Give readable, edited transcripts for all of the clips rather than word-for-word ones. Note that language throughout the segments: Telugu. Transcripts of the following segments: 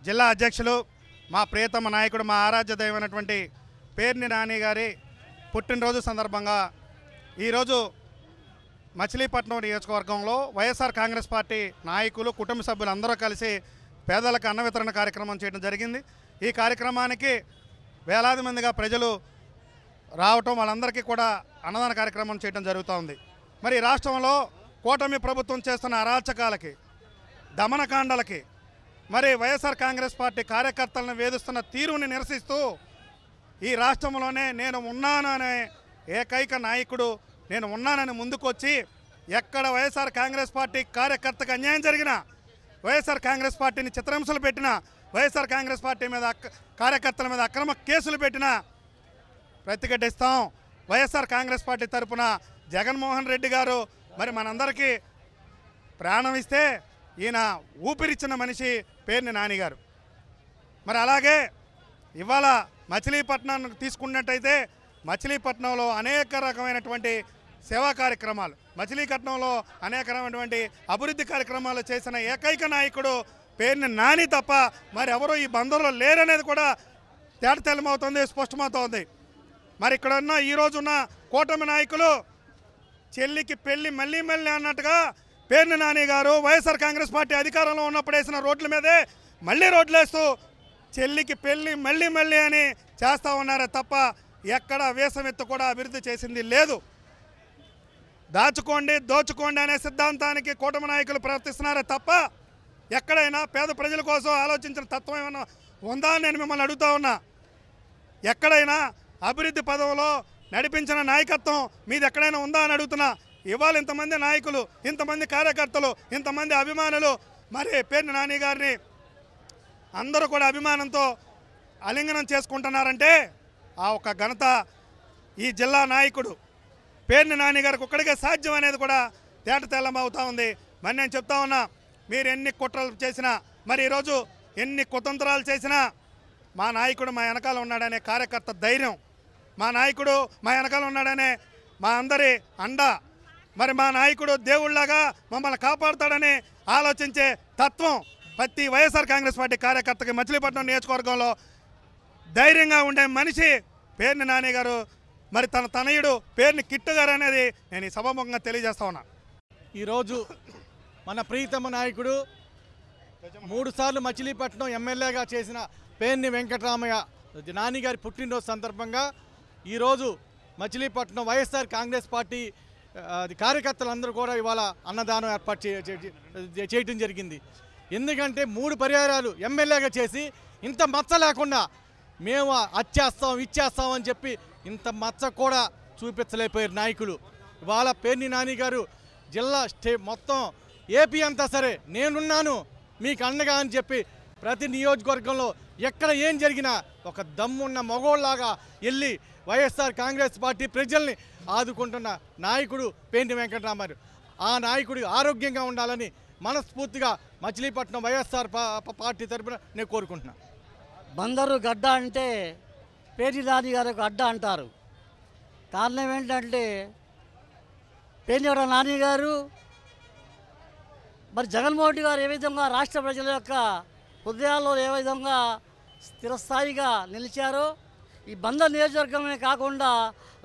జిల్లా అధ్యక్షులు మా ప్రియతమ నాయకుడు మా ఆరాధ్య దైవమైనటువంటి పేర్ని నాని గారి పుట్టినరోజు సందర్భంగా ఈరోజు మచిలీపట్నం నియోజకవర్గంలో వైఎస్ఆర్ కాంగ్రెస్ పార్టీ నాయకులు కుటుంబ సభ్యులు అందరూ కలిసి పేదలకు అన్న వితరణ కార్యక్రమం చేయడం జరిగింది. ఈ కార్యక్రమానికి వేలాది మందిగా ప్రజలు రావటం, వాళ్ళందరికీ కూడా అన్నదాన కార్యక్రమం చేయడం జరుగుతూ ఉంది. మరి రాష్ట్రంలో కూటమి ప్రభుత్వం చేస్తున్న అరాచకాలకి, దమనకాండలకి, మరి వైఎస్ఆర్ కాంగ్రెస్ పార్టీ కార్యకర్తలను వేధిస్తున్న తీరుని నిరసిస్తూ ఈ రాష్ట్రంలోనే నేను ఉన్నాను అనే ఏకైక నాయకుడు, నేను ఉన్నానని ముందుకొచ్చి ఎక్కడ వైఎస్ఆర్ కాంగ్రెస్ పార్టీ కార్యకర్తకు అన్యాయం జరిగినా, వైఎస్ఆర్ కాంగ్రెస్ పార్టీని చిత్రహింసలు పెట్టినా, వైఎస్ఆర్ కాంగ్రెస్ పార్టీ మీద కార్యకర్తల మీద అక్రమ కేసులు పెట్టినా ప్రతిఘటిస్తాం. వైఎస్ఆర్ కాంగ్రెస్ పార్టీ తరఫున జగన్మోహన్ రెడ్డి గారు మరి మనందరికీ ప్రాణం ఇస్తే ఈయన ఊపిరిచ్చిన మనిషి పేర్ని నాని గారు. మరి అలాగే ఇవాళ మచిలీపట్నాన్ని తీసుకున్నట్టయితే మచిలీపట్నంలో అనేక రకమైనటువంటి సేవా కార్యక్రమాలు, మచిలీపట్నంలో అనేక రకమైనటువంటి అభివృద్ధి కార్యక్రమాలు చేసిన ఏకైక నాయకుడు పేర్ని నాని తప్ప మరి ఎవరు ఈ బంధంలో లేరనేది కూడా తేటతెల్లమవుతుంది, స్పష్టమవుతోంది. మరి ఇక్కడ ఉన్న ఈరోజున్న కూటమి నాయకులు చెల్లికి పెళ్లి మళ్ళీ మళ్ళీ అన్నట్టుగా పేర్ని నాని గారు వైఎస్ఆర్ కాంగ్రెస్ పార్టీ అధికారంలో ఉన్నప్పుడు వేసిన రోడ్ల మీదే మళ్ళీ రోడ్లేస్తూ చెల్లికి పెళ్లి మళ్ళీ మళ్ళీ అని చేస్తూ ఉన్నారే తప్ప ఎక్కడ వేసమెత్తు కూడా అభివృద్ధి చేసింది లేదు. దాచుకోండి దోచుకోండి అనే సిద్ధాంతానికి కూటమి నాయకులు ప్రవర్తిస్తున్నారే తప్ప ఎక్కడైనా పేద ప్రజల కోసం ఆలోచించిన తత్వం ఏమన్నా ఉందా అని నేను మిమ్మల్ని అడుగుతూ ఉన్నా. ఎక్కడైనా అభివృద్ధి పదవిలో నడిపించిన నాయకత్వం మీది ఎక్కడైనా ఉందా అని అడుగుతున్నా. ఇవాళ ఇంతమంది నాయకులు, ఇంతమంది కార్యకర్తలు, ఇంతమంది అభిమానులు మరి పేర్ని నాని గారిని అందరూ కూడా అభిమానంతో ఆలింగనం చేసుకుంటున్నారంటే ఆ ఒక ఘనత ఈ జిల్లా నాయకుడు పేర్ని నాని గారికి ఒక్కడికే సాధ్యం అనేది కూడా తేటతెల్లమవుతా ఉంది. మరి నేను చెప్తా ఉన్నా, మీరు ఎన్ని కుట్రలు చేసినా, మరి ఈరోజు ఎన్ని కుతంత్రాలు చేసినా మా నాయకుడు మా వెనకాల ఉన్నాడనే కార్యకర్త ధైర్యం, మా నాయకుడు మా వెనకాల ఉన్నాడనే మా అందరి అండ, మరి మా నాయకుడు దేవుళ్లాగా మమ్మల్ని కాపాడుతాడని ఆలోచించే తత్వం ప్రతి వైఎస్ఆర్ కాంగ్రెస్ పార్టీ కార్యకర్తకి మచిలీపట్నం నియోజకవర్గంలో ధైర్యంగా ఉండే మనిషి పేర్ని నాని గారు. మరి తన తనయుడు పేర్ని కిట్టు గారు అనేది నేను ఈ సభాముఖంగా తెలియజేస్తా ఉన్నా. ఈరోజు మన ప్రీతమ నాయకుడు 3 సార్లు మచిలీపట్నం ఎమ్మెల్యేగా చేసిన పేర్ని వెంకటరామయ్య నాని గారి పుట్టినరోజు సందర్భంగా ఈరోజు మచిలీపట్నం వైఎస్ఆర్ కాంగ్రెస్ పార్టీ కార్యకర్తలందరూ కూడా ఇవాళ అన్నదానం ఏర్పాటు చేయటం జరిగింది. ఎందుకంటే 3 పర్యాయాలు ఎమ్మెల్యేగా చేసి ఇంత మచ్చ లేకుండా మేము అచ్చేస్తాం ఇచ్చేస్తాం అని చెప్పి ఇంత మచ్చ కూడా చూపించలేకపోయారు నాయకులు. ఇవాళ పేర్ని నాని గారు జిల్లా మొత్తం ఏపీ అంతా సరే నేనున్నాను మీకు అండగా అని చెప్పి ప్రతి నియోజకవర్గంలో ఎక్కడ ఏం జరిగినా ఒక దమ్మున్న మగోళ్ళలాగా వెళ్ళి వైఎస్ఆర్ కాంగ్రెస్ పార్టీ ప్రజల్ని ఆదుకుంటున్న నాయకుడు పేర్ని వెంకటరామారావు. ఆ నాయకుడు ఆరోగ్యంగా ఉండాలని మనస్ఫూర్తిగా మచిలీపట్నం వైఎస్ఆర్ పార్టీ తరఫున నేను కోరుకుంటున్నాను. బందరు గడ్డ అంటే పేర్ని నాని గారికి అడ్డ అంటారు. కారణం ఏంటంటే పేర్ని నాని గారు మరి జగన్మోహన్ రెడ్డి గారు ఏ విధంగా రాష్ట్ర ప్రజల యొక్క హృదయాల్లో ఏ విధంగా స్థిరస్థాయిగా నిలిచారో ఈ బందర్ నియోజకవర్గమే కాకుండా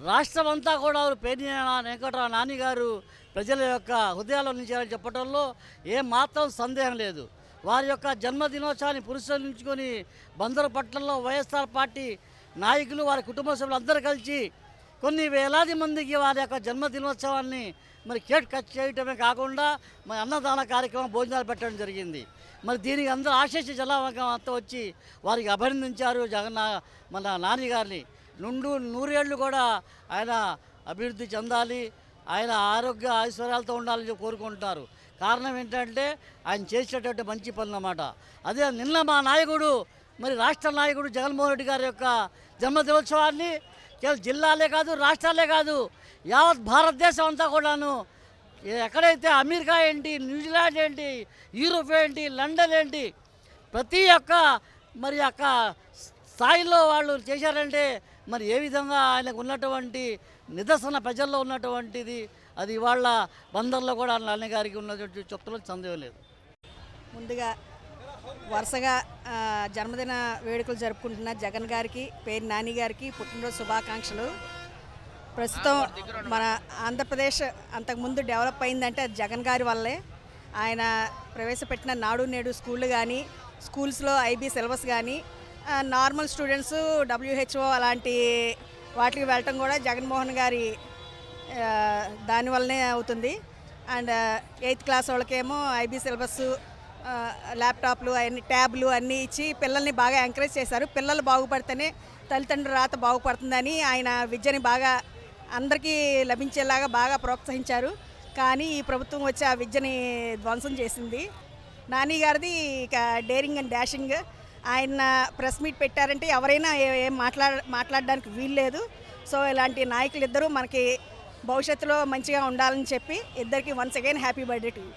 రాష్ట్రం అంతా కూడా పేర్ని వెంకటరావు నాని గారు ప్రజల యొక్క హృదయాల్లో నిలిచారని చెప్పడంలో ఏమాత్రం సందేహం లేదు. వారి యొక్క జన్మదినోత్సవాన్ని పురస్కరించుకొని బందరు పట్టణంలో వైఎస్ఆర్ పార్టీ నాయకులు వారి కుటుంబ సభ్యులు అందరూ కలిసి కొన్ని వేలాది మందికి వారి యొక్క జన్మదినోత్సవాన్ని మరి కేక్ కట్ చేయటమే కాకుండా మరి అన్నదాన కార్యక్రమం భోజనాలు పెట్టడం జరిగింది. మరి దీనికి అందరూ ఆశీస్సు జలావర్గం అంతా వచ్చి వారికి అభినందించారు మన నాని గారిని. నూరేళ్ళు కూడా ఆయన అభివృద్ధి చెందాలి, ఆయన ఆరోగ్య ఐశ్వర్యాలతో ఉండాలని కోరుకుంటున్నారు. కారణం ఏంటంటే ఆయన చేసేటటువంటి మంచి పనులు అన్నమాట. అదే నిన్న మా నాయకుడు మరి రాష్ట్ర నాయకుడు జగన్మోహన్ రెడ్డి గారి యొక్క జన్మదినోత్సవాన్ని కేవలం జిల్లాలే కాదు రాష్ట్రాలే కాదు యావత్ భారతదేశం అంతా కూడాను ఎక్కడైతే అమెరికా ఏంటి, న్యూజిలాండ్ ఏంటి, యూరోప్ ఏంటి, లండన్ ఏంటి ప్రతి ఒక్క మరి యొక్క స్థాయిలో వాళ్ళు చేశారంటే మరి ఏ విధంగా ఆయనకు ఉన్నటువంటి నిదర్శన ప్రజల్లో ఉన్నటువంటిది అది ఇవాళ బందర్లో కూడా నాన్నగారికి ఉన్నటువంటి చొప్పులో సందేహం లేదు. ముందుగా వరుసగా జన్మదిన వేడుకలు జరుపుకుంటున్న జగన్ గారికి, పేరు నాని గారికి పుట్టినరోజు శుభాకాంక్షలు. ప్రస్తుతం మన ఆంధ్రప్రదేశ్ అంతకుముందు డెవలప్ అయిందంటే అది జగన్ గారి వల్లే. ఆయన ప్రవేశపెట్టిన నాడు నేడు స్కూళ్ళు కానీ, స్కూల్స్లో ఐబీ సిలబస్ కానీ, నార్మల్ స్టూడెంట్స్ WHO అలాంటి వాటికి వెళ్ళటం కూడా జగన్మోహన్ గారి దానివల్లనే అవుతుంది. అండ్ 8th క్లాస్ వాళ్ళకేమో ఐబీ సిలబస్, ల్యాప్టాప్లు అన్ని ట్యాబ్లు అన్నీ ఇచ్చి పిల్లల్ని బాగా ఎంకరేజ్ చేశారు. పిల్లలు బాగుపడితేనే తల్లిదండ్రుల రాత బాగుపడుతుందని ఆయన విద్యని బాగా అందరికీ లభించేలాగా బాగా ప్రోత్సహించారు. కానీ ఈ ప్రభుత్వం వచ్చి ఆ విద్యని ధ్వంసం చేసింది. నాని గారిది ఇక డేరింగ్ అండ్ డాషింగ్. ఆయన ప్రెస్ మీట్ పెట్టారంటే ఎవరైనా ఏం మాట్లాడడానికి వీల్లేదు. సో ఇలాంటి నాయకులు ఇద్దరూ మనకి భవిష్యత్తులో మంచిగా ఉండాలని చెప్పి ఇద్దరికి once again happy birthday to you.